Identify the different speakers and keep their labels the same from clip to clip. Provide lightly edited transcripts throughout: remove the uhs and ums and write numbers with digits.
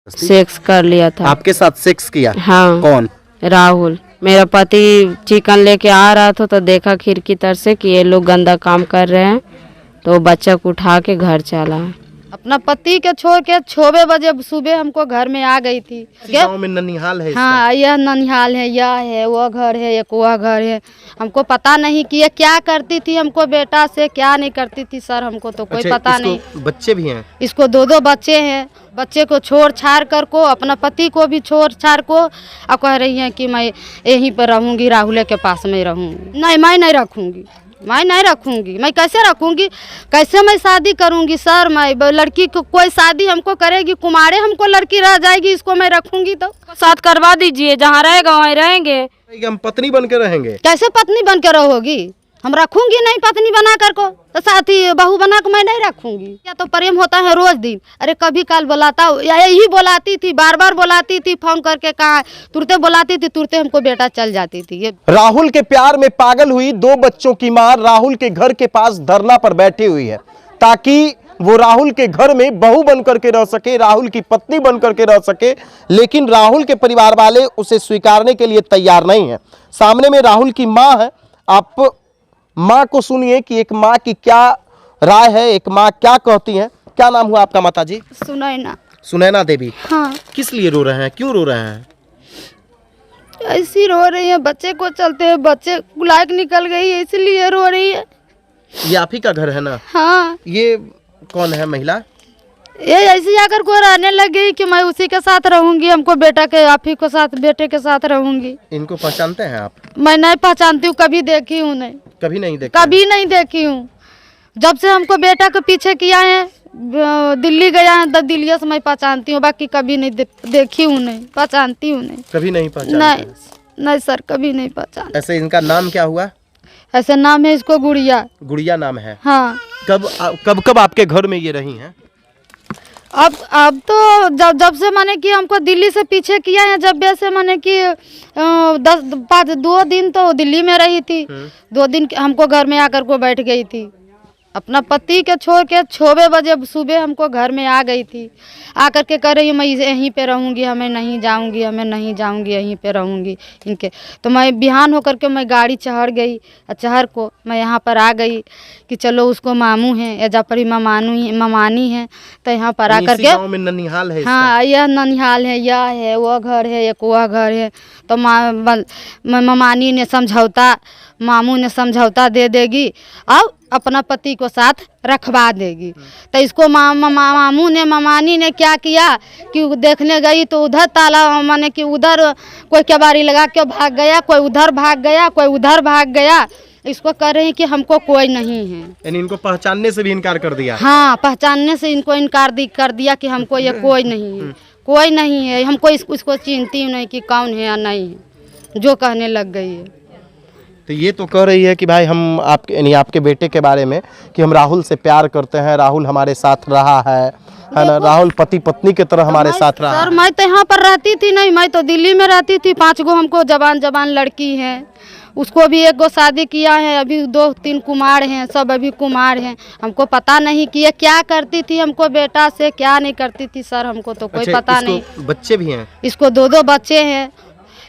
Speaker 1: Sex कर लिया था।
Speaker 2: आपके साथ सेक्स किया?
Speaker 1: हाँ।
Speaker 2: कौन?
Speaker 1: राहुल। मेरा पति चिकन लेके आ रहा था तो देखा खिड़की तर से कि ये लोग गंदा काम कर रहे हैं, तो बच्चा को उठा के घर चला।
Speaker 3: अपना पति के छोड़ के 6 बजे सुबह हमको घर में आ गई थी।
Speaker 2: गाँव में ननिहाल है इसका?
Speaker 3: हाँ, यह ननिहाल है, यह है, वह घर है, एक वह घर है। हमको पता नहीं कि ये क्या करती थी हमको बेटा से, क्या नहीं करती थी सर, हमको तो कोई पता नहीं।
Speaker 2: बच्चे भी हैं?
Speaker 3: इसको 2 बच्चे हैं। बच्चे को छोड़ छाड़ कर को, अपना पति को भी छोड़ छाड़ को, अब कह रही हैं कि मैं यहीं पर रहूँगी, राहुल के पास में रहूँगी। नहीं, मैं नहीं रखूँगी, मैं नहीं रखूँगी। मैं कैसे रखूँगी, कैसे मैं शादी करूँगी सर? मैं लड़की को कोई शादी हमको करेगी, कुमारे हमको लड़की रह जाएगी, इसको मैं रखूँगी तो
Speaker 1: साथ करवा दीजिए, जहाँ रहेगा वहीं रहेंगे।
Speaker 2: हम पत्नी बन के रहेंगे?
Speaker 3: कैसे पत्नी बन के रहोगी? हम रखूंगी नहीं पत्नी बना कर को, तो साथी बहू बना कर मैं नहीं रखूंगी। या तो प्रेम होता है रोज दिन, अरे कभी काल बुलाता, यही बुलाती थी, बार बार बुलाती थी, फोन करके कहा, तुरते बुलाती थी, तुरते हमको बेटा चल जाती थी।
Speaker 2: राहुल के प्यार में पागल हुई 2 बच्चों की मां राहुल के घर के पास धरना पर बैठी हुई है, ताकि वो राहुल के घर में बहू बन करके रह सके, राहुल की पत्नी बन करके रह सके। लेकिन राहुल के परिवार वाले उसे स्वीकारने के लिए तैयार नहीं है। सामने में राहुल की माँ है, आप माँ को सुनिए कि एक माँ की क्या राय है, एक माँ क्या कहती हैं। क्या नाम हुआ आपका माताजी?
Speaker 3: सुनैना।
Speaker 2: सुनैना देवी।
Speaker 3: हाँ।
Speaker 2: किस लिए रो रहे हैं, क्यों रो रहे हैं?
Speaker 3: ऐसी रो रही है, बच्चे को चलते हैं, बच्चे लायक निकल गई है इसलिए रो रही है।
Speaker 2: ये आप ही का घर है ना?
Speaker 3: हाँ।
Speaker 2: ये कौन है महिला?
Speaker 3: ये ऐसी आकर को रहने लग गई कि मैं उसी के साथ रहूंगी, हमको बेटा के आप ही के साथ, बेटे के साथ रहूंगी।
Speaker 2: इनको पहचानते हैं आप?
Speaker 3: मैं नहीं पहचानती हूँ, कभी देखी हूँ नहीं।
Speaker 2: कभी नहीं देखा?
Speaker 3: कभी नहीं देखी हूँ। जब से हमको बेटा के पीछे किया है, दिल्ली गया है, तो दिल्ली से मैं पहचानती हूँ, बाकी कभी नहीं देखी हूँ, नहीं पहचानती हूँ। नहीं,
Speaker 2: कभी नहीं पहचानते?
Speaker 3: नहीं, नहीं सर, कभी नहीं पहचान।
Speaker 2: ऐसे इनका नाम क्या हुआ?
Speaker 3: ऐसा नाम है इसको गुड़िया।
Speaker 2: गुड़िया नाम है?
Speaker 3: हाँ।
Speaker 2: कब आपके घर में ये रही हैं?
Speaker 3: अब तो जब से माने कि हमको दिल्ली से पीछे किया है, जब से माने कि 2 दिन तो दिल्ली में रही थी, 2 दिन हमको घर में आकर को बैठ गई थी। अपना पति के छोड़ के 6 बजे सुबह हमको घर में आ गई थी, आकर के कह रही मैं यहीं पे रहूँगी, हमें नहीं जाऊँगी, हमें नहीं जाऊँगी, यहीं पे रहूँगी इनके। तो मैं बिहान होकर के मैं गाड़ी चढ़ गई, चढ़ को मैं यहाँ पर आ गई कि चलो उसको मामू हैं, एजापरी ममानी है, तो यहाँ पर आकर के
Speaker 2: गाँव में ननिहाल है?
Speaker 3: हाँ, यह ननिहाल है, यह है, वह घर है, एक वह घर है। तो ममानी ने समझौता, मामू ने समझौता दे देगी और अपना पति को साथ रखवा देगी। तो इसको मामू ने, ममानी ने क्या किया कि देखने गई तो उधर ताला, माने कि उधर कोई केबाड़ी लगा के भाग गया, कोई उधर भाग गया, कोई उधर भाग गया। इसको कह रहे हैं कि हमको कोई नहीं है,
Speaker 2: यानी इनको पहचानने से भी इनकार कर दिया?
Speaker 3: हाँ, पहचानने से इनको इनकार कर दिया कि हमको ये कोई नहीं है, कोई नहीं है, हमको इसको चिंती नहीं कि कौन है या नहीं है, जो कहने लग गई है।
Speaker 2: तो ये तो कह रही है कि भाई हम आपके बेटे के बारे में कि हम राहुल से प्यार करते हैं, राहुल हमारे साथ रहा है ना, राहुल पति पत्नी की तरह हमारे साथ रहा।
Speaker 3: सर मैं तो यहाँ पर रहती थी नहीं, मैं तो दिल्ली में रहती थी। 5 गो हमको जवान लड़की है, उसको भी 1 गो शादी किया है, अभी 2-3 कुमार हैं, सब अभी कुमार हैं। हमको पता नहीं कि ये क्या करती थी हमको बेटा से, क्या नहीं करती थी सर, हमको तो कोई पता नहीं।
Speaker 2: बच्चे भी हैं? इसको
Speaker 3: 2 बच्चे हैं,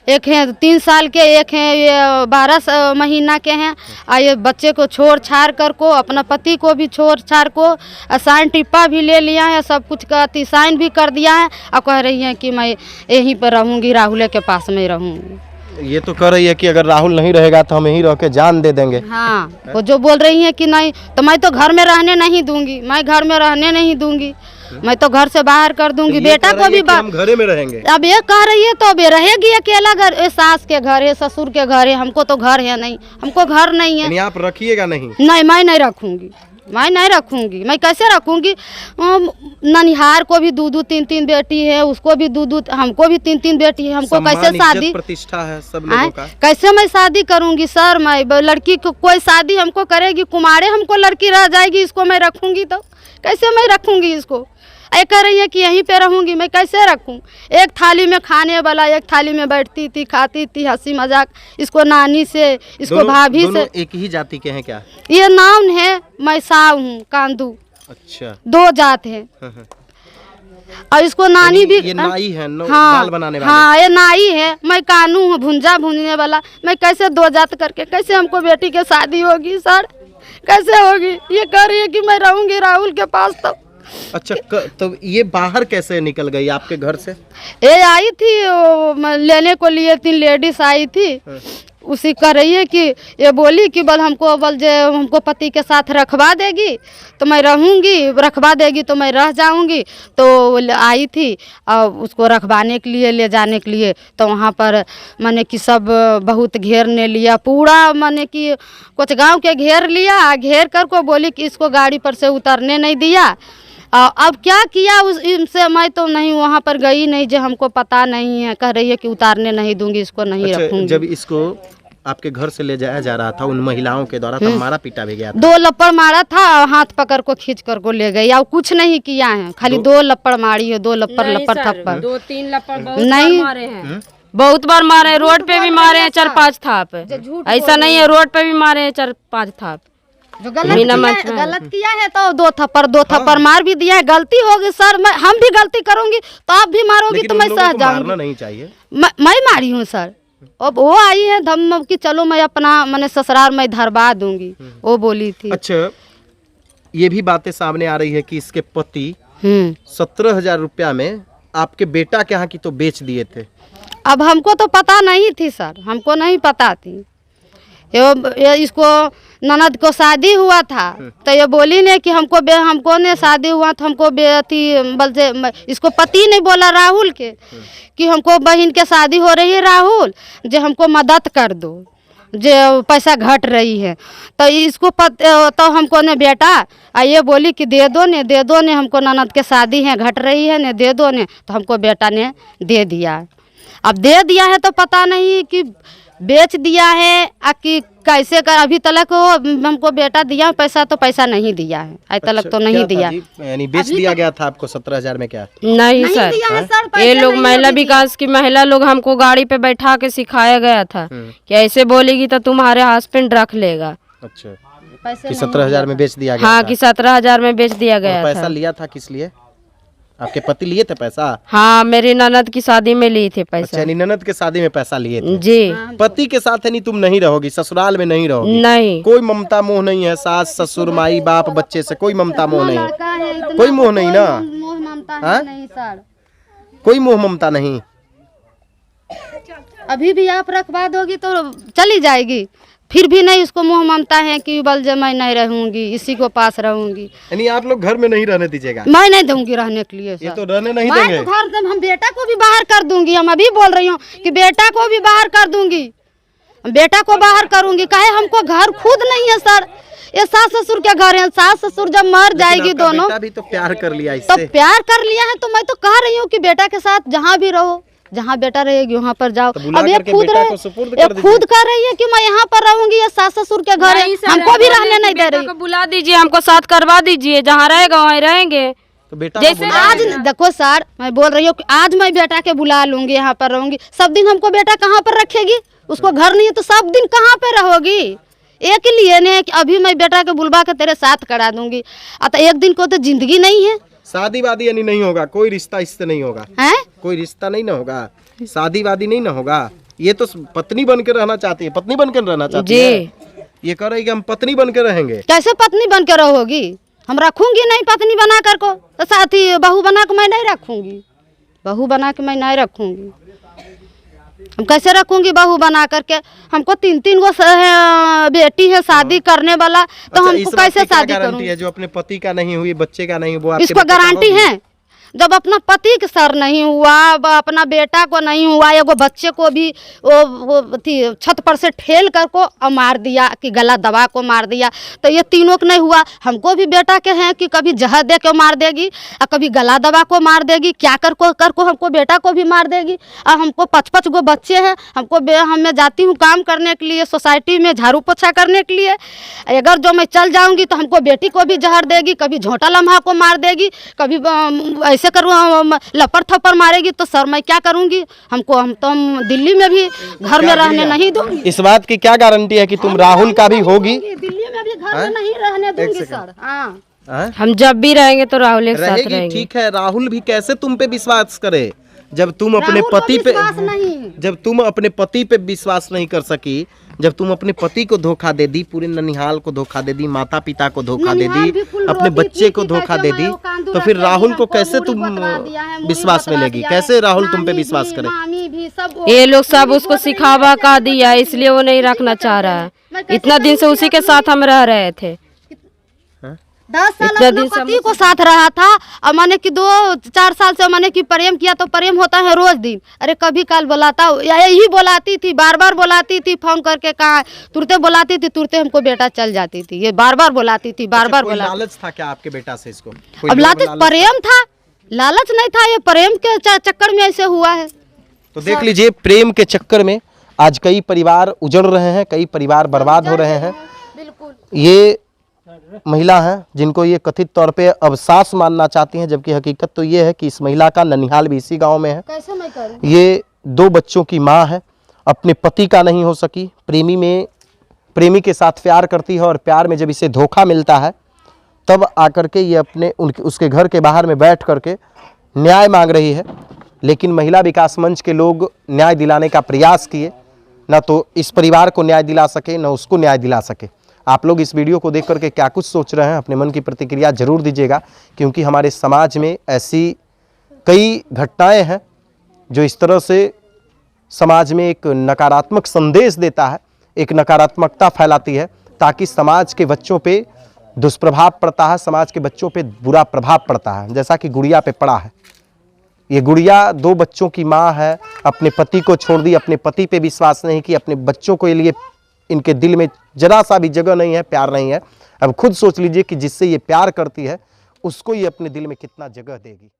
Speaker 3: एक हैं 3 साल के, एक हैं ये 12 महीना के हैं। और ये बच्चे को छोड़ छाड़ कर को, अपना पति को भी छोड़ छाड़ को, साइन टिप्पा भी ले लिया है, सब कुछ का साइन भी कर दिया है, और कह रही हैं कि मैं यहीं पर रहूँगी, राहुल के पास में रहूँगी।
Speaker 2: ये तो कह रही है कि अगर राहुल नहीं रहेगा तो हम यहीं रह के जान दे देंगे।
Speaker 3: हाँ, वो जो बोल रही हैं कि नहीं, तो मैं तो घर में रहने नहीं दूंगी, मैं घर में रहने नहीं दूंगी, मैं तो घर से बाहर कर दूंगी। बेटा को भी
Speaker 2: हम घरे में रहेंगे।
Speaker 3: अब ये कह रही है तो अब ये रहेगी अकेला घर, सास के घर है, ससुर के घर है, हमको तो घर है नहीं, हमको घर नहीं है।
Speaker 2: आप रखिएगा नहीं?
Speaker 3: नहीं, मैं नहीं रखूंगी, मैं नहीं रखूंगी। मैं कैसे रखूंगी? ननिहार को भी 2-2 3-3 बेटी है, उसको भी 2-2, हमको भी 3-3 बेटी है। हमको कैसे शादी,
Speaker 2: प्रतिष्ठा है सब लोगों का,
Speaker 3: कैसे मैं शादी करूंगी सर? मैं लड़की को कोई शादी हमको करेगी, कुमारे हमको लड़की रह जाएगी, इसको मैं रखूंगी तो कैसे मैं रखूंगी इसको? ये कह रही है कि यहीं पे रहूंगी, मैं कैसे रखूं? एक थाली में खाने वाला एक थाली में बैठती थी, खाती थी, हंसी मजाक, इसको नानी से, इसको भाभी से।
Speaker 2: एक ही जाति के हैं क्या?
Speaker 3: ये नाम है, मैं साव हूँ, कांदू।
Speaker 2: अच्छा,
Speaker 3: 2 जात हैं। और इसको नानी भी
Speaker 2: ये नाई है, दाल बनाने वाले।
Speaker 3: हाँ ये नाई है, मैं कानू हूँ भुंजा भूनने वाला। मैं कैसे दो जात करके कैसे हमको बेटी के शादी होगी सर, कैसे होगी? ये कह रही है कि मैं रहूंगी राहुल के पास।
Speaker 2: अच्छा तो ये बाहर कैसे निकल गई आपके घर से?
Speaker 3: ये आई थी लेने को लिए, 3 लेडीज आई थी। उसी कह रही है कि ये बोली कि बल हमको पति के साथ रखवा देगी तो मैं रहूँगी, रखवा देगी तो मैं रह जाऊँगी। तो आई थी और उसको रखवाने के लिए, ले जाने के लिए। तो वहाँ पर माने कि सब बहुत घेरने लिया पूरा, माने कि कुछ गांव के घेर लिया, घेर कर को बोली कि इसको गाड़ी पर से उतरने नहीं दिया। अब क्या किया उससे मैं तो नहीं वहाँ पर गई नहीं, जो हमको पता नहीं है। कह रही है कि उतारने नहीं दूंगी, इसको नहीं रखूंगी।
Speaker 2: जब इसको आपके घर से ले जाया जा रहा था उन महिलाओं के द्वारा, तब मारा पीटा भी गया था?
Speaker 3: 2 लपड़ मारा था, हाथ पकड़ को खींच कर को ले गई। और कुछ नहीं किया है, खाली 2 लपड़ मारी है, 2 लपड़ थप्पड़
Speaker 1: 2-3 लपड़
Speaker 3: नहीं
Speaker 1: मारे हैं, बहुत बार मारे। रोड पे भी मारे हैं 4-5 थाप। ऐसा नहीं है, रोड पे भी मारे हैं 4-5 थाप।
Speaker 3: जो गलत किया है तो 2 थप्पड़ मार भी दिया है। गलती होगी सर, हम भी गलती करूंगी तो आप भी मारोगी तो मैं सह जाऊंगी।
Speaker 2: नहीं चाहिए,
Speaker 3: मैं मारी हूँ सर। अब वो आई है धम कि चलो मैं अपना मैंने ससुराल में धरवा दूंगी, वो बोली थी।
Speaker 2: अच्छा ये भी बातें सामने आ रही है कि इसके पति 17,000 रुपया में आपके बेटा के यहाँ की तो बेच दिए थे।
Speaker 3: अब हमको तो पता नहीं थी सर, हमको नहीं पता थी। ये इसको ननद को शादी हुआ था तो ये बोली ने कि हमको ने शादी हुआ तो हमको इसको पति नहीं बोला राहुल के कि हमको बहन के शादी हो रही है राहुल, जो हमको मदद कर दो, जो पैसा घट रही है। तो इसको तो हमको ने बेटा ये बोली कि दे दो ने हमको ननद के शादी है घट रही है ने, दे दो ने। तो हमको बेटा ने दे दिया। अब दे दिया है तो पता नहीं कि बेच दिया है कि कैसे कर। अभी तक वो हमको बेटा दिया पैसा तो पैसा नहीं दिया है, आज तक तो नहीं दिया।
Speaker 2: यानी बेच दिया गया था आपको 17,000 में? क्या
Speaker 1: नहीं सर, ये लोग महिला विकास की महिला लोग हमको गाड़ी पे बैठा के सिखाया गया था कि ऐसे बोलेगी तो तुम्हारे हस्बैंड रख लेगा।
Speaker 2: अच्छा कि 17,000 में बेच दिया गया?
Speaker 1: हाँ कि 17,000 में बेच दिया गया।
Speaker 2: पैसा लिया था किस लिए? आपके पति लिए थे पैसा?
Speaker 1: हाँ मेरी ननद की शादी में लिए थे पैसा।
Speaker 2: अच्छा ननद के शादी में पैसा लिए थे
Speaker 1: जी।
Speaker 2: पति के साथ नहीं तुम नहीं रहोगी, ससुराल में नहीं रहोगी?
Speaker 1: नहीं,
Speaker 2: कोई ममता मोह नहीं है? सास ससुर माई बाप बच्चे से कोई ममता मोह नहीं? कोई मोह नहीं ना?
Speaker 3: मोह ममता नहीं सर,
Speaker 2: कोई मोह ममता नहीं।
Speaker 3: अभी भी आप रखवा दोगी तो चली जाएगी, फिर भी नहीं उसको मोह ममता है कि बल जब मैं नहीं रहूंगी, इसी को पास रहूंगी।
Speaker 2: यानी आप लोग घर में नहीं रहने दीजिएगा?
Speaker 3: मैं नहीं दूंगी रहने के लिए सर।
Speaker 2: ये तो रहने नहीं देंगे।
Speaker 3: तो घर से हम बेटा को भी बाहर कर दूंगी। हम अभी बोल रही हूँ कि बेटा को भी बाहर कर दूंगी, बेटा को बाहर करूंगी। काहे हमको घर खुद नहीं है सर, ये सास ससुर के घर है। सास ससुर जब मर जाएगी दोनों,
Speaker 2: बेटा भी तो प्यार कर लिया
Speaker 3: इससे। तो प्यार कर लिया है तो मैं तो कह रही हूँ कि बेटा के साथ जहाँ भी रहो, जहाँ बेटा रहेगी वहाँ पर जाओ।
Speaker 2: तो
Speaker 3: अब ये खुद कर रही है कि मैं यहाँ पर रहूंगी, ये सास ससुर के घर है, हमको भी रहने नहीं दे रही।
Speaker 1: बुला दीजिए, हमको साथ करवा दीजिए, जहाँ रहेगा वहीं रहेंगे।
Speaker 2: तो बेटा
Speaker 3: जैसे आज देखो सर, मैं बोल रही हूँ कि आज मैं बेटा के बुला लूंगी, यहाँ पर रहूंगी। सब दिन हमको बेटा कहाँ पर रखेगी? उसको घर नहीं है तो सब दिन कहाँ पे रहोगी? एक लिए ने कि अभी मैं बेटा के बुलवा के तेरे साथ करा दूंगी। तो एक दिन को तो जिंदगी नहीं है।
Speaker 2: शादी वादी यानी नहीं होगा, कोई रिश्ता इससे नहीं होगा
Speaker 3: है?
Speaker 2: कोई रिश्ता नहीं ना होगा, शादी वादी नहीं ना होगा। ये तो पत्नी बन के रहना चाहती है, पत्नी बन के रहना चाहती है। ये कह रही कि हम पत्नी बन के रहेंगे।
Speaker 3: कैसे पत्नी बन के रहोगी? हम रखूंगी नहीं पत्नी बना कर को, तो साथ ही बहू बना के मैं नहीं रखूंगी। बहू बना के मैं नहीं रखूंगी। हम कैसे रखूंगी बहू बना करके? हमको 3-3 गो बेटी है शादी करने वाला, तो हमको कैसे शादी करूंगी?
Speaker 2: जो अपने पति का नहीं हुई, बच्चे का नहीं हुआ,
Speaker 3: इसको गारंटी है? जब अपना पति के सर नहीं हुआ, अपना बेटा को नहीं हुआ, एगो बच्चे को भी वो छत पर से ठेल कर को मार दिया कि गला दबा को मार दिया, तो ये तीनों को नहीं हुआ। हमको भी बेटा के हैं कि कभी जहर दे के मार देगी और कभी गला दबा को मार देगी, क्या कर को हमको बेटा को भी मार देगी। और हमको 5-5 गो बच्चे हैं। मैं जाती हूँ काम करने के लिए, सोसाइटी में झाड़ू पोछा करने के लिए। अगर जो मैं चल जाऊँगी तो हमको बेटी को भी जहर देगी, कभी झोंटा लम्हा को मार देगी, कभी ऐसे करूँ लपड़ थप्पड़ मारेगी। तो सर मैं क्या करूंगी? हम दिल्ली में भी घर में रहने नहीं दूंगी।
Speaker 2: इस बात की क्या गारंटी है कि तुम राहुल का भी होगी?
Speaker 3: दिल्ली में भी घर में नहीं रहने दूंगी सर। हाँ
Speaker 2: हाँ?
Speaker 1: हम जब भी रहेंगे तो राहुल के साथ
Speaker 2: रहेगी,
Speaker 1: रहेंगे।
Speaker 2: ठीक है। राहुल भी कैसे तुम पे विश्वास करे जब तुम अपने
Speaker 3: राहुल को
Speaker 2: पति पे
Speaker 3: विश्वास नहीं।
Speaker 2: जब तुम अपने पति पे विश्वास नहीं कर सकी, जब तुम अपने पति को धोखा दे दी, पूरे ननिहाल को धोखा दे दी, माता पिता को धोखा दे
Speaker 3: ननिहाल
Speaker 2: दी,
Speaker 3: भी फुल
Speaker 2: अपने
Speaker 3: रोती
Speaker 2: बच्चे
Speaker 3: थी
Speaker 2: को
Speaker 3: कि
Speaker 2: धोखा
Speaker 3: कैसे
Speaker 2: दे दी,
Speaker 3: मैं वो कांदू
Speaker 2: तो फिर
Speaker 3: रखते
Speaker 2: राहुल
Speaker 3: हैं,
Speaker 2: को
Speaker 3: हमको
Speaker 2: कैसे
Speaker 3: मूड़ी
Speaker 2: तुम
Speaker 3: बतला दिया है, मूड़ी
Speaker 2: विश्वास में
Speaker 3: बतला
Speaker 2: लेगी?
Speaker 3: दिया
Speaker 2: कैसे
Speaker 3: है।
Speaker 2: राहुल तुम पे
Speaker 3: मामी
Speaker 2: विश्वास
Speaker 3: भी,
Speaker 2: करे?
Speaker 3: मामी भी सब
Speaker 1: ये लोग सब उसको सिखावा का दिया है, इसलिए वो नहीं रखना चाह रहा है। इतना दिन से उसी के साथ हम रह रहे थे।
Speaker 3: 10 साल
Speaker 1: इतना
Speaker 3: अपने
Speaker 1: दिन से
Speaker 3: पति को साथ रहा था और मैंने कि 2-4 साल से मैंने कि प्रेम किया, तो प्रेम होता है रोज दिन। अरे कभी काल बुलाता, यही बुलाती थी, बार बार बुलाती थी, फोन करके कहा, तुरते बुलाती थी, तुरते हमको बेटा चल जाती थी। ये बार बार बुलाती थी, बार बार
Speaker 2: कोई
Speaker 3: बुलाती।
Speaker 2: लालच था क्या आपके बेटा से इसको? कोई
Speaker 3: अब
Speaker 2: लोभ
Speaker 3: लालच प्रेम था, लालच नहीं था, ये प्रेम के चक्कर में ऐसे हुआ है।
Speaker 2: तो देख लीजिए, प्रेम के चक्कर में आज कई परिवार उजड़ रहे हैं, कई परिवार बर्बाद हो रहे हैं।
Speaker 3: बिल्कुल।
Speaker 2: ये महिला हैं जिनको ये कथित तौर पे अब सास मानना चाहती हैं, जबकि हकीकत तो ये है कि इस महिला का ननिहाल भी इसी गांव में है।
Speaker 3: कैसे मैं करूं?
Speaker 2: ये 2 बच्चों की माँ है, अपने पति का नहीं हो सकी, प्रेमी के साथ प्यार करती है, और प्यार में जब इसे धोखा मिलता है तब आकर के ये उसके घर के बाहर में बैठ करके न्याय मांग रही है। लेकिन महिला विकास मंच के लोग न्याय दिलाने का प्रयास किए, ना तो इस परिवार को न्याय दिला सके, ना उसको न्याय दिला सके। आप लोग इस वीडियो को देख करके क्या कुछ सोच रहे हैं, अपने मन की प्रतिक्रिया जरूर दीजिएगा, क्योंकि हमारे समाज में ऐसी कई घटनाएं हैं जो इस तरह से समाज में एक नकारात्मक संदेश देता है, एक नकारात्मकता फैलाती है, ताकि समाज के बच्चों पे दुष्प्रभाव पड़ता है, समाज के बच्चों पे बुरा प्रभाव पड़ता है, जैसा कि गुड़िया पे पड़ा है। ये गुड़िया 2 बच्चों की माँ है, अपने पति को छोड़ दी, अपने पति पे विश्वास नहीं की, अपने बच्चों के लिए इनके दिल में जरा सा भी जगह नहीं है, प्यार नहीं है। अब खुद सोच लीजिए कि जिससे ये प्यार करती है उसको ये अपने दिल में कितना जगह देगी।